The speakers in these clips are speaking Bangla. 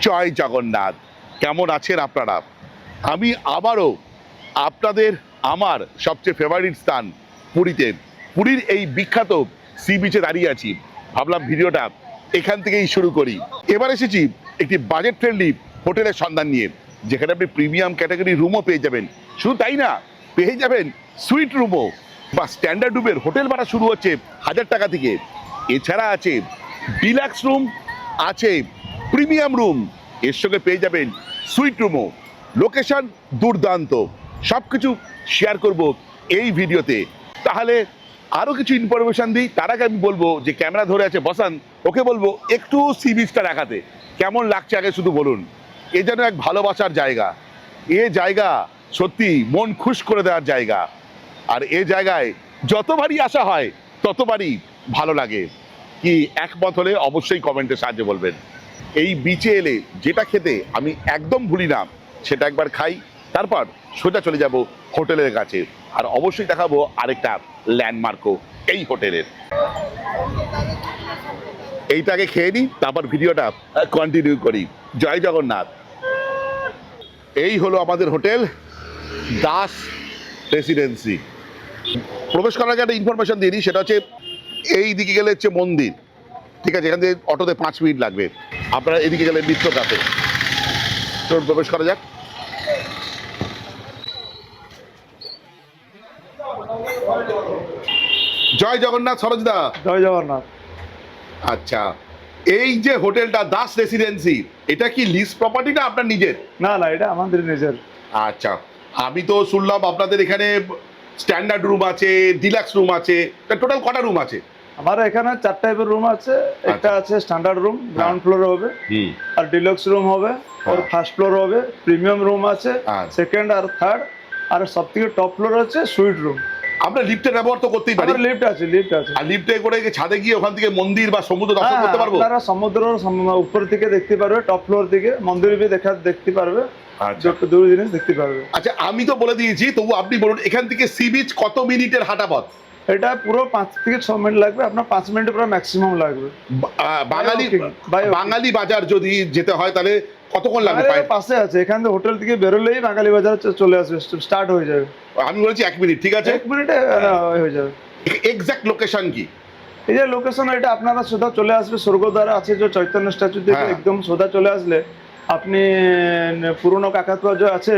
জয় জগন্নাথ। কেমন আছেন আপনারা? আমি আবারও আপনাদের আমার সবচেয়ে ফেভারিট স্থান পুরীতে, পুরীর এই বিখ্যাত সি বিচে দাঁড়িয়ে আছি। ভাবলাম ভিডিওটা এখান থেকেই শুরু করি। এবার এসেছি একটি বাজেট ফ্রেন্ডলি হোটেলের সন্ধান নিয়ে, যেখানে আপনি প্রিমিয়াম ক্যাটাগরি রুমও পেয়ে যাবেন। শুধু তাই না, পেয়ে যাবেন সুইট রুমও। বা স্ট্যান্ডার্ড রুমের হোটেল ভাড়া শুরু হচ্ছে 1000 টাকা থেকে। এছাড়া আছে ডিলাক্স রুম, আছে প্রিমিয়াম রুম, এর সঙ্গে পেয়ে যাবেন সুইট রুমও। লোকেশন দুর্দান্ত। সব কিছু শেয়ার করব এই ভিডিওতে। তাহলে আরও কিছু ইনফরমেশান দিই। তার আগে আমি বলবো যে ক্যামেরা ধরে আছে বসান, ওকে বলবো একটু সি বিচটা দেখাতে। কেমন লাগছে আগে শুধু বলুন। এ যেন এক ভালোবাসার জায়গা। এ জায়গা সত্যি মন খুশ করে দেওয়ার জায়গা। আর এ জায়গায় যতবারই আসা হয় ততবারই ভালো লাগে। কি একমত হলে অবশ্যই কমেন্টে সাহায্যে বলবেন। এই বিচে এলে যেটা খেতে আমি একদম ভুলি না, সেটা একবার খাই, তারপর সোজা চলে যাব হোটেলের কাছে। আর অবশ্যই দেখাবো আরেকটা ল্যান্ডমার্কও এই হোটেলের। এইটাকে খেয়ে নিই, তারপর ভিডিওটা কন্টিনিউ করি। জয় জগন্নাথ। এই হলো আমাদের হোটেল দাস রেসিডেন্সি। প্রবেশ করার আগে একটা ইনফরমেশন দিয়ে দিই, সেটা হচ্ছে এই দিকে গেলে হচ্ছে মন্দির, ঠিক আছে? এখান থেকে অটোতে 5 মিনিট লাগবে। আপনারা এদিকে গেলে মিত্র কাপে। চলুন প্রবেশ করা যাক। জয় জগন্নাথ সরোজদা। জয় জগন্নাথ। আচ্ছা, এই যে হোটেলটা দাস রেসিডেন্সি, এটা কি লিজ প্রপার্টি না আপনার নিজের? না না, এটা আমাদের নিজের। আচ্ছা, আমি তো শুনলাম আপনাদের এখানে স্ট্যান্ডার্ড রুম আছে, ডিলাক্স রুম আছে। টোটাল কটা রুম আছে? আমার এখানে 4 টাইপের রুম আছে। একটা আছে স্ট্যান্ডার্ড রুম, গ্রাউন্ড ফ্লোরে হবে, আর ডিলাক্স রুম হবে, আর ফার্স্ট ফ্লোর হবে, প্রিমিয়াম রুম আছে, সেকেন্ড আর থার্ড, আর সবথেকে টপ ফ্লোর আছে সুইট রুম। আমরা লিফটের ব্যবহার তো করতেই পারি। লিফট আছে, লিফট আছে। আর লিফটে করে ছাদে গিয়ে ওখান থেকে মন্দির বা সমুদ্র দর্শন করতে পারবো? আপনারা সমুদ্র উপর থেকে দেখতে পারবে, টপ ফ্লোর থেকে মন্দির ভি দেখতে পারবে। আচ্ছা, দুটো জিনিস দেখতে পারবে। আচ্ছা, আমি তো বলে দিয়েছি, তবু আপনি বলুন এখান থেকে সি বিচ কত মিনিটের হাঁটা পথ? এটা পুরো 5 থেকে 6 মিনিট লাগবে। আপনার 5 মিনিট পুরো ম্যাক্সিমাম লাগবে। বাঙালি বাজার যদি যেতে হয় তাহলে কতক্ষণ লাগবে? পাশে আছে, এখান থেকে হোটেল থেকে বেরোলেই বাঙালি বাজার চলে আসবে, স্টার্ট হয়ে যাবে। আমি বলেছি 1 মিনিট, ঠিক আছে? 1 মিনিটে হয়ে যাবে। এক্সাক্ট লোকেশন কি? এই যে লোকেশন, এটা আপনারা সোজা চলে আসবে স্বর্গদ্বার আছে যে চৈতন্য স্ট্যাচু থেকে একদম সোজা চলে আসলে আপনি পুরনো কাকাতুয়া যে আছে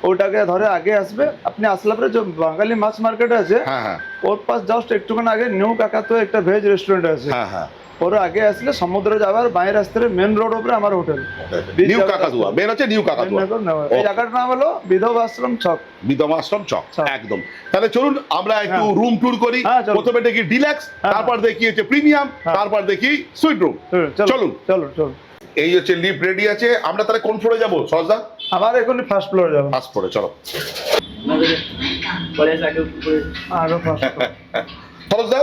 ওটাকে ধরে আগে আসবে। আপনি আসলে পরে যে বাঙালি মাছ মার্কেট আছে ওর পাশ জাস্ট একটুখানি আগে নিউ কাকাতুয়া একটা ভেজ রেস্টুরেন্ট আছে, ওর আগে আসলে সমুদ্র যাওয়ার বাইরে রাস্তায় মেন রোড উপরে আমার হোটেল নিউ কাকাতুয়া। মেন হচ্ছে নিউ কাকাতুয়া। এই জায়গাটার নাম হলো বিধবা আশ্রম চক। বিধবা আশ্রম চক, একদম। তাহলে চলুন আমরা একটু রুম ট্যুর করি। প্রথমে দেখি ডিলাক্স, তারপর দেখি হচ্ছে প্রিমিয়াম, তারপর দেখি সুইট রুম। চলুন চলুন চলুন। এই হচ্ছে লিফট রেডি আছে। আমরা তাহলে কোন ফ্লোরে যাবো সরোজদা? আমার এখন ফার্স্ট ফ্লোরে যাবো। ফার্স্ট ফ্লোরে চলো। সরোজদা,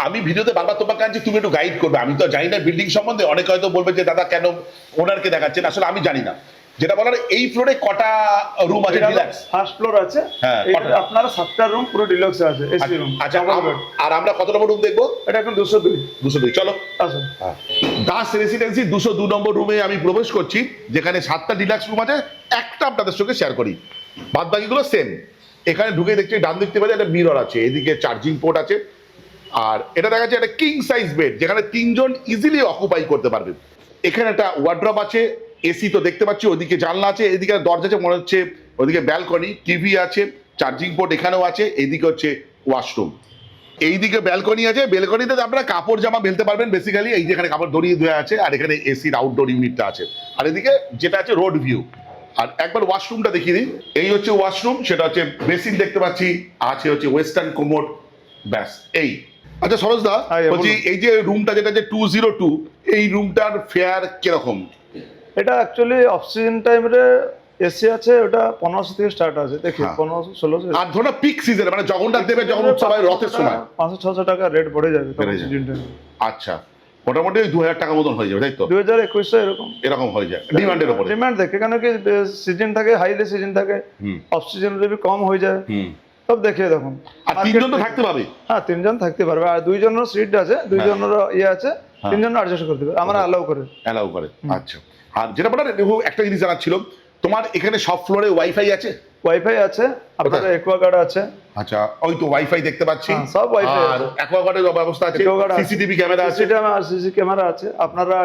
আমি ভিডিওতে বারবার তোমাকে আনছি, তুমি একটু গাইড করবে। আমি তো জানি না বিল্ডিং সম্বন্ধে। অনেকে হয়তো বলবে যে দাদা কেন ওনারকে দেখাচ্ছেন, আসলে আমি জানি না। যেটা বলার, এই ফ্লোরে কটা রুম আছে? ডিলাক্স ফার্স্ট ফ্লোর আছে, আপনার 7টা রুম পুরো ডিলাক্স আছে, এসি রুম। আচ্ছা, আর আমরা কত নম্বর রুম দেখবো? এটা এখন 202। 202, চলো আসুন। দাস রেসিডেন্সি 202 নম্বর রুমে আমি প্রবেশ করছি, যেখানে 7টা ডিলাক্স রুম আছে। একটা আপনাদের সঙ্গে শেয়ার করি, বাদ বাকিগুলো সেম। এখানে ঢুকে দেখছি ডান দেখতে পাচ্ছি একটা মিরর আছে, এদিকে চার্জিং পোর্ট আছে, আর এটা দেখা যাচ্ছে একটা কিং সাইজ বেড, যেখানে 3 জন ইজিলি অকুপাই করতে পারবে। এখানে একটা ওয়ার্ড্রপ আছে, এসি তো দেখতে পাচ্ছি, ওদিকে জানলা আছে, এদিকে দরজা আছে মনে হচ্ছে, ওদিকে ব্যালকনি, টিভি আছে, চার্জিং পোর্ট এখানেও আছে, এদিকে হচ্ছে ওয়াশরুম, এইদিকে ব্যালকনি আছে। ব্যালকনিতে আপনারা কাপড় জামা মেলতে পারবেন বেসিক্যালি। এই যেখানে কাপড় দড়িয়ে ধোয়া আছে, আর এখানে এসির আউটডোর ইউনিটটা আছে, আর এদিকে যেটা আছে রোড ভিউ। আর একবার ওয়াশরুমটা দেখিয়ে দিই। এই হচ্ছে ওয়াশরুম, সেটা হচ্ছে বেসিন দেখতে পাচ্ছি, আছে হচ্ছে ওয়েস্টার্ন কোমোড, ব্যাস এই। আচ্ছা সরোজদা, বলছি এই যে রুমটা যেটা যে 202, এই রুমটার ফেয়ার কিরকম? এটা অ্যাকচুয়ালি অফ সিজন টাইমে এসি আছে, ওটা 1500 থেকে স্টার্ট আছে। দেখি 1500-1600। আর ধরো পিক সিজনে মানে জগন্নাথ দেবের যখন উৎসব হয়, রথের সময় 500-600 টাকা রেট পড়ে যাবে সিজন টাইমে। আচ্ছা, মোটামুটি 2000 টাকা মতন হয়ে যাবে, তাই তো? 2000-2100 এরকম হয়ে যায়, ডিমান্ডের উপর। ডিমান্ড দেখে, কেন কি সিজন থাকে, হাইলি সিজন থাকে, অফ সিজন যদি কম হয়ে যায় সব দেখে দেখুন। আর 3 জন তো থাকতে পারবে? হ্যাঁ, 3 জন থাকতে পারবে। আর 2 জনের সিট আছে, 2 জনের ইয়ে আছে, 3 জন অ্যাডজাস্ট করতে পারবে, আমরা অ্যালাউ করে। আচ্ছা, আর যেটা বলার একটা জিনিস জানার ছিল, তোমার এখানে সব ফ্লোরে ওয়াইফাই আছে? ওয়াইফাই আছে, আপনার অ্যাকোয়াগার্ড আছে। আচ্ছা, ওই তো ওয়াইফাই দেখতে পাচ্ছি, সব ওয়াইফাই আর অ্যাকোয়াগার্ডের ব্যবস্থা আছে, সিসিটিভি ক্যামেরা আছে। সিসি ক্যামেরা আছে, আপনারা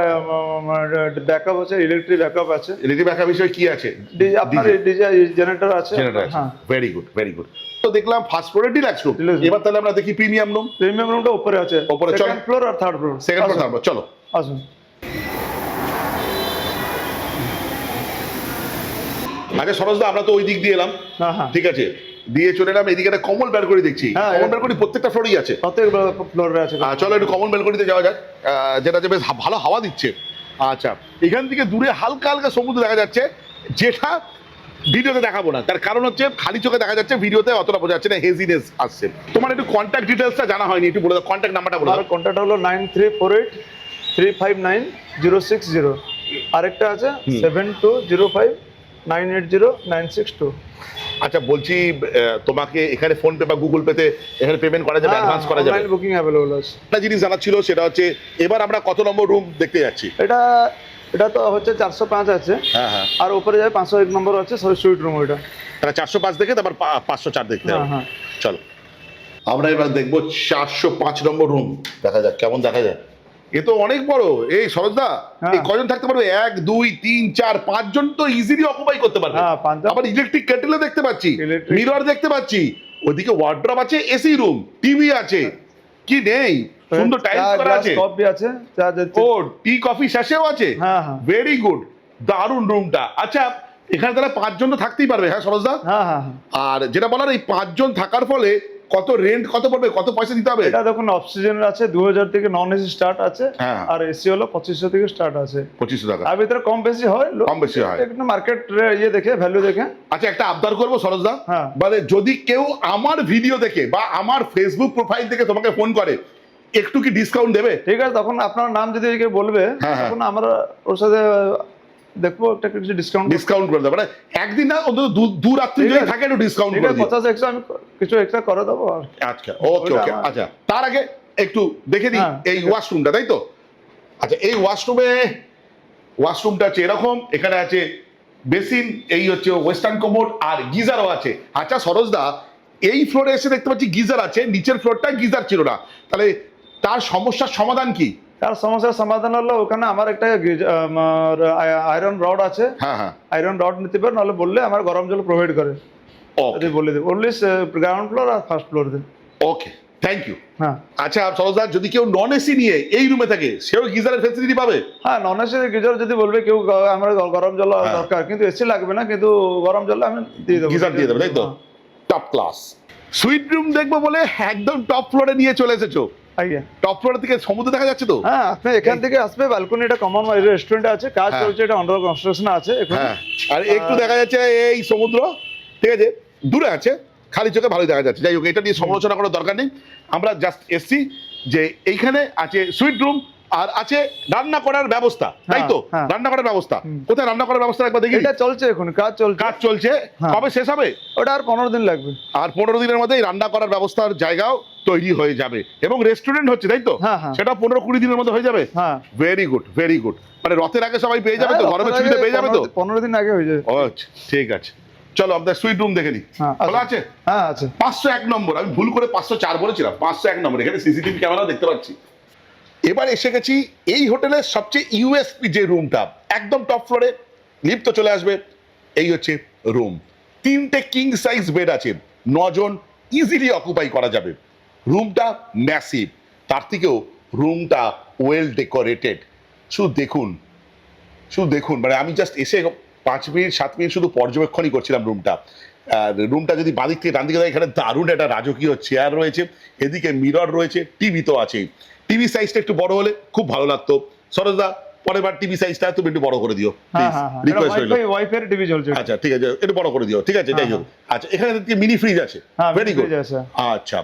ব্যাকআপ আছে, ইলেকট্রিক ব্যাকআপ আছে। ইলেকট্রিক ব্যাকআপ বিষয়ে কি আছে? আপনার ডিজে জেনারেটর আছে। হ্যাঁ, ভেরি গুড ভেরি গুড। তো দেখলাম ফার্স্ট ফ্লোরে ডিলাক্স রুম, এবার তাহলে আমরা দেখি প্রিমিয়াম রুম। প্রিমিয়াম রুমটা উপরে আছে, উপরে চলো, সেকেন্ড ফ্লোর আর third floor. Second floor third floor, চলো আসুন। আচ্ছা সরোজদা, আমরা তো ওই দিক দিয়ে এলাম, হ্যাঁ হ্যাঁ, ঠিক আছে, দিয়ে চলে এলাম এদিকে একটা কমন ব্যালকনি দেখছি। হ্যাঁ, কমন ব্যালকনি প্রত্যেকটা ফ্লোরেই আছে? প্রত্যেক ফ্লোরে আছে। চলো একটু কমন ব্যালকনিতে যাওয়া যাক, যেটা যে বেশ ভালো হাওয়া দিচ্ছে। আচ্ছা, এখান থেকে দূরে হালকা হালকা সমুদ্র দেখা যাচ্ছে, যেটা ভিডিওতে দেখাবো না, তার কারণ হচ্ছে খালি চোখে দেখা যাচ্ছে, ভিডিওতে অতটা বোঝা যাচ্ছে না, হেজিনেস আসছে। তোমার একটু কন্ট্যাক্ট ডিটেলসটা জানা হয়নি, একটু বলে দাও, কন্ট্যাক্ট নাম্বারটা বলে দাও। কন্ট্যাক্ট হলো 9348359060। আরেকটা আছে 7205980962। আচ্ছা বলছি, তোমাকে এখানে ফোন পে বা গুগল পেতে এখানে পেমেন্ট করা যাবে, অ্যাডভান্স করা যাবে? অনলাইন বুকিং अवेलेबल আছে। একটা জিনিস জানার ছিল, সেটা হচ্ছে এবার আমরা কত নম্বর রুম দেখতে যাচ্ছি? এটা তো হচ্ছে 405 আছে। হ্যাঁ হ্যাঁ, আর উপরে যায় 501 নম্বর আছে, সুইট রুম ওইটা। তাহলে 405 দেখে তারপর 504 দেখতে হবে। হ্যাঁ। চলো আমরা এবার দেখবো 405 নম্বর রুম, দেখা যাক কেমন দেখা যায়। এ তো অনেক বড়। এই সরোজদা, হ্যাঁ। এই কজন থাকতে পারবে? 1 2 3 4 5 জন তো ইজিলি অকুপাই করতে পারবে। হ্যাঁ, 5 জন। আবার ইলেকট্রিক কেটেলও দেখতে পাচ্ছি, Electric- মিরর দেখতে পাচ্ছি, ওদিকে ওয়ার্ড্রপ আছে, এসি রুম, টিভি আছে, কি নেই, সুন্দর টাইলস করা আছে, কফি আছে, চা যাচ্ছে। ও টি কফি শেষেও আছে। হ্যাঁ হ্যাঁ ভেরি গুড, দারুণ রুমটা। আচ্ছা, এখানে তাহলে 5 জন তো থাকতেই পারবে? হ্যাঁ সরোজদা। হ্যাঁ হ্যাঁ হ্যাঁ। আর যেটা বলার, এই 5 জন থাকার ফলে কত রেন্ট কত পড়বে, কত পয়সা দিতে হবে? এটা দেখুন অক্সিজেনের আছে 2000 থেকে, নন এসি স্টার্ট আছে। হ্যাঁ। আর এসি হলো 2500 থেকে স্টার্ট আছে। 2500 টাকা। তার ভিতরে কম বেশি হয়, কম বেশি হয়। একটু মার্কেট ইয়ে দেখে, ভ্যালু দেখে। আচ্ছা, একটা আবদার করবো সরোজদা, হ্যাঁ। মানে যদি কেউ আমার ভিডিও দেখে বা আমার ফেসবুক প্রোফাইল থেকে তোমাকে ফোন করে, একটু কি ডিসকাউন্ট দেবে? ঠিক আছে, তখন আপনার নাম যদি কেউ বলবে, হ্যাঁ, হ্যাঁ। তখন আমরা ওর সাথে দেখবো একটা কিছু ডিসকাউন্ট। ডিসকাউন্ট করে দেবে, মানে একদিন না, অন্তত দু রাত্রি ঠিক যদি আছে। থাকে একটু ডিসকাউন্ট ঠিক করে আছে, দিও। 50 এক্সট্রা আমি কিছু এক্সট্রা করে দেবো। আর আচ্ছা, ওকে ওটা ওকে। আমার- আচ্ছা, তার আগে একটু দেখে দিই হ্যাঁ, এই ওয়াশরুমটা, তাই তো? আচ্ছা, এই ওয়াশরুমটা হচ্ছে এরকম, এখানে আছে বেসিন, এই হচ্ছে ওয়েস্টার্ন কমোড, আর গিজারও আছে। আচ্ছা সরোজদা, এই ফ্লোরে এসে দেখতে পাচ্ছি গিজার আছে, নিচের ফ্লোরটা গিজার ছিল না, তাহলে তার সমস্যার সমাধান কি? তার সমস্যার সমাধান হলো, ওখানে আমার একটা আয়রন রড আছে। হ্যাঁ হ্যাঁ, আয়রন রড নিতে পারে, নাহলে বললে আমার গরম জল প্রোভাইড করে। ওকে যদি বলে দেবো, অনলি গ্রাউন্ড ফ্লোর আর ফার্স্ট ফ্লোর দিন। ওকে, থ্যাংক ইউ। হ্যাঁ আচ্ছা সরোজদা, যদি কেউ নন এসি নিয়ে এই রুমে থাকে, সেও গিজারের ফ্যাসিলিটি পাবে? হ্যাঁ, নন এসি গিজার যদি বলবে কেউ, আমার গরম জল হ্যাঁ। দরকার, কিন্তু এসি লাগবে না, কিন্তু গরম জল আমি দিয়ে দেবো। গিজার দিয়ে দেবে, তাই তো? টপ ক্লাস সুইট রুম দেখবো বলে একদম টপ ফ্লোরে নিয়ে চলে এসেছো। আজ্ঞা। টপ ফ্লোর থেকে সমুদ্র দেখা যাচ্ছে তো? হ্যাঁ, আপনি এখান থেকে আসবে, ব্যালকনি, এটা কমন রেস্টুরেন্ট আছে, কাজ হ্যাঁ। চলছে, এটা আন্ডার কনস্ট্রাকশন আছে এখন। হ্যাঁ, আর একটু দেখা যাচ্ছে এই সমুদ্র, ঠিক আছে, দূরে আছে, খালি চোখে ভালোই দেখা যাচ্ছে। যাই হোক, এটা নিয়ে সমালোচনা করার দরকার নেই, আমরা জাস্ট এসছি যে এইখানে আছে সুইট রুম, আর আছে রান্না করার ব্যবস্থা, তাই তো? হ্যাঁ। রান্না করার ব্যবস্থা কোথায়? রান্না করার ব্যবস্থা একবার দেখি। এটা চলছে এখন, কাজ চলছে। কাজ চলছে, হ্যাঁ। কবে শেষ হবে? ওটা আর 15 দিন লাগবে। আর 15 দিনের মধ্যে এই রান্না করার ব্যবস্থার জায়গাও তৈরি হয়ে যাবে, এবং রেস্টুরেন্ট হচ্ছে, তাই তো? হ্যাঁ, হ্যাঁ। সেটা 15-20 দিনের মধ্যে হয়ে যাবে। হ্যাঁ, ভেরি গুড ভেরি গুড, মানে রথের আগে সবাই পেয়ে যাবে তো, হ্যাঁ, গরমের রথের ছুটিতে আগে পেয়ে যাবে তো? 15 দিন আগে হয়ে যাবে। ও আচ্ছা, ঠিক আছে, চলো আপনার সুইট রুম দেখে নিই। হ্যাঁ, খোলা আছে? হ্যাঁ আছে। 501 নম্বর, আমি ভুল করে 504 বলেছিলাম, 501 নম্বর, এখানে সিসিটিভি ক্যামেরাও দেখতে পাচ্ছি। এবার এসে গেছি এই হোটেলের সবচেয়ে ইউএসপি যে রুমটা, একদম টপ ফ্লোরে, লিফট তো চলে আসবে, এই হচ্ছে রুম। 3টে কিং সাইজ বেড আছে, 9 জন ইজিলি অকুপাই করা যাবে। রুমটা ম্যাসিভ, তার থেকেও রুমটা ওয়েল ডেকোরেটেড। শুধু দেখুন, মানে আমি জাস্ট এসে 5 মিনিট 7 মিনিট শুধু পর্যবেক্ষণই করছিলাম রুমটা। রুমটা যদি বাদিক থেকে ডান দিকে যায়, এখানে দারুণ একটা রাজকীয় চেয়ার রয়েছে, এদিকে মিরর রয়েছে, টিভি তো আছেই। টিভি সাইজটা একটু বড় হলে খুব ভালো লাগতো। সরোজদা, পরের বার টিভি সাইজটা তুমি একটু বড় করে দিও, হ্যাঁ হ্যাঁ হ্যাঁ, রিকোয়েস্ট রইল। ওয়াইফাই টিভি চলছে। আচ্ছা ঠিক আছে, একটু বড় করে দিও, ঠিক আছে, যাই হোক। আচ্ছা, এখানে মিনি ফ্রিজ আছে, হ্যাঁ, ভেরি গুড। fridge আছে। আচ্ছা,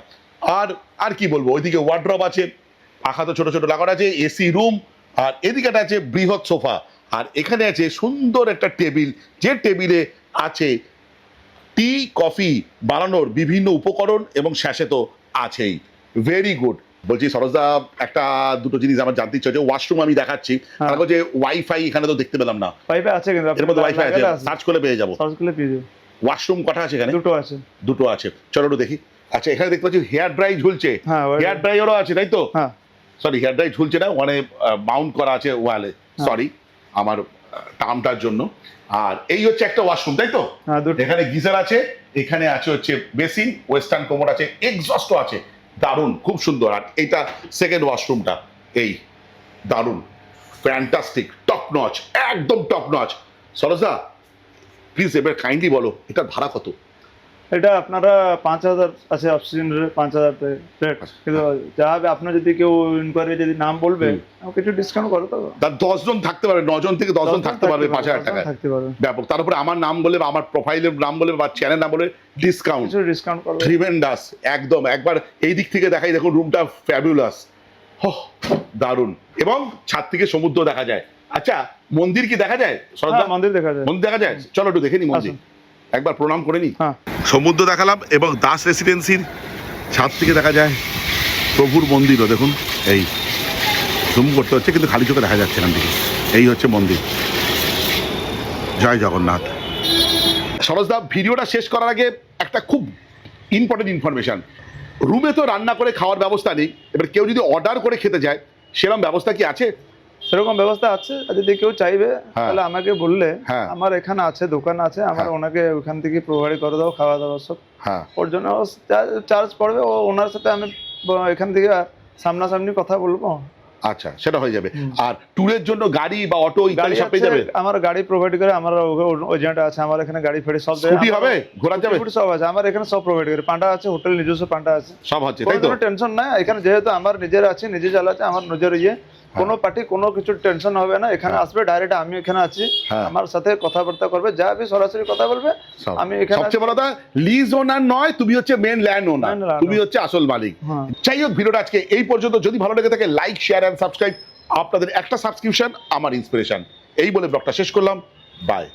আর কি বলবো, ওইদিকে ওয়ার্ড্রপ আছে, পাখা তো ছোট ছোট লাগানো আছে, এসি রুম, আর এদিকেটা আছে বৃহৎ সোফা, আর এখানে আছে সুন্দর একটা টেবিল, যে টেবিলে আছে টি কফি বানানোর বিভিন্ন উপকরণ, এবং শেষে তো আছেই ভেরি গুড বলছি সরোজদা, একটা দুটো জিনিস আমার জানতে ইচ্ছা, যে ওয়াশরুম আমি দেখাচ্ছি, হ্যাঁ। তারপর যে ওয়াইফাই এখানে তো দেখতে পেলাম না। ওয়াইফাই আছে কিন্তু এর মধ্যে ওয়াইফাই আছে, সার্চ করলে পেয়ে যাবো। সার্চ করলে পেয়ে যাবো। ওয়াশরুম কটা আছে এখানে? দুটো আছে। দুটো আছে, চলো একটু দেখি। আচ্ছা, এখানে দেখতে পাচ্ছি হেয়ার ড্রাই ঝুলছে। হ্যাঁ, হেয়ার ড্রাইয়ারও আছে, তাই তো? হ্যাঁ। সরি, হেয়ার ড্রাই ঝুলছে না, ওখানে মাউন্ট করা আছে ওয়ালে। সরি আমার টার্মটার জন্য। আর এই হচ্ছে একটা ওয়াশরুম, তাই তো? হ্যাঁ, দুটো। এখানে গিজার আছে, এখানে আছে হচ্ছে বেসিন, ওয়েস্টার্ন কোমোড আছে, এক্সস্টও আছে, দারুণ, খুব সুন্দর। আর এইটা সেকেন্ড ওয়াশরুমটা, এই দারুণ, ফ্যান্টাস্টিক, টপ নচ, একদম টপ নচ। সরোজদা প্লিজ এবার কাইন্ডলি বলো, এটার ভাড়া কত? এটা আপনারা 5,000 আছে অপশন, 5,000 রেট। কিন্তু যা হবে, আপনার যদি কেউ ইনকোয়ারি যদি নাম বলবে, আমাকে কিছু ডিসকাউন্ট করে দেবো। তার 10 জন থাকতে পারবে, 9 জন থেকে 10 জন থাকতে পারবে 5,000 টাকায় থাকতে পারবে। ব্যাপক। তার উপরে আমার নাম বলে বা আমার প্রোফাইলের নাম বলে বা চ্যানেল নাম বলে ডিসকাউন্ট, কিছু ডিসকাউন্ট করবে। ট্রিমেন্ডাস একদম। একবার এই দিক থেকে দেখাই, দেখুন রুমটা ফ্যাবুলাস, দারুণ। এবং ছাদ থেকে সমুদ্র দেখা যায়। আচ্ছা, মন্দির কি দেখা যায়? হ্যাঁ, মন্দির দেখা যায়। মন্দির দেখা যায়, চলো একটু দেখে নি মন্দির, একবার প্রণাম করে নি। হ্যাঁ। সমুদ্র দেখালাম এবং দাস রেসিডেন্সির ছাদ থেকে দেখা যায় প্রভুর মন্দিরও। দেখুন, এই জুম করতে হচ্ছে কিন্তু খালি চোখে দেখা যাচ্ছে এখান থেকে। এই হচ্ছে মন্দির। জয় জগন্নাথ। সরোজদা, ভিডিওটা শেষ করার আগে একটা খুব ইম্পর্টেন্ট ইনফরমেশন। রুমে তো রান্না করে খাওয়ার ব্যবস্থা নেই, এবার কেউ যদি অর্ডার করে খেতে যায়, সেরকম ব্যবস্থা কি আছে? সেরকম ব্যবস্থা আছে, আর যদি কেউ চাইবে তাহলে আমাকে বললে, আমার এখানে আছে, দোকান আছে আমার, ওনাকে ওখান থেকে প্রোভাইড করে দাও খাওয়া দাওয়া সব। হ্যাঁ, ওর জন্য চার্জ পড়বে, ও ওনার সাথে আমি এখান থেকে সামনাসামনি কথা বলবো। আচ্ছা, সেটা হয়ে যাবে। আর ট্যুরের জন্য গাড়ি বা অটো ইত্যাদি সব পেয়ে যাবে? আমার গাড়ি প্রোভাইড করে, আমার এজেন্ট আছে, আমার এখানে গাড়ি ফেড়ে সব স্কুটি হবে, ঘোরা যাবে, সব আছে আমার এখানে, সব প্রোভাইড করে। পান্ডা আছে, হোটেল নিজস্ব পান্ডা আছে, সব হচ্ছে, তাই তো? কোনো টেনশন নাই এখানে, যেহেতু আমার নিজের আছে, নিজে চালাচ্ছে, আমার নিজের ইয়ে, কোনো পার্টি কোনো কিছু টেনশন হবে না। এখানে আসবে ডাইরেক্ট, আমি এখানে আছি, আমার সাথে কথাবার্তা করবে, যা আমি সরাসরি কথা বলবে। আমি এখানে সবচেয়ে বড় কথা, লিজ ওনার নয়, তুমি হচ্ছে মেন ল্যান্ড ওনার, তুমি হচ্ছে আসল মালিক। যাই হোক, ভিডিওটা আজকে এই পর্যন্ত। যদি ভালো লেগে থাকে, লাইক, শেয়ার এন্ড সাবস্ক্রাইব। আপনাদের একটা সাবস্ক্রিপশন আমার ইন্সপিরেশন। এই বলে ব্লগটা শেষ করলাম। বাই।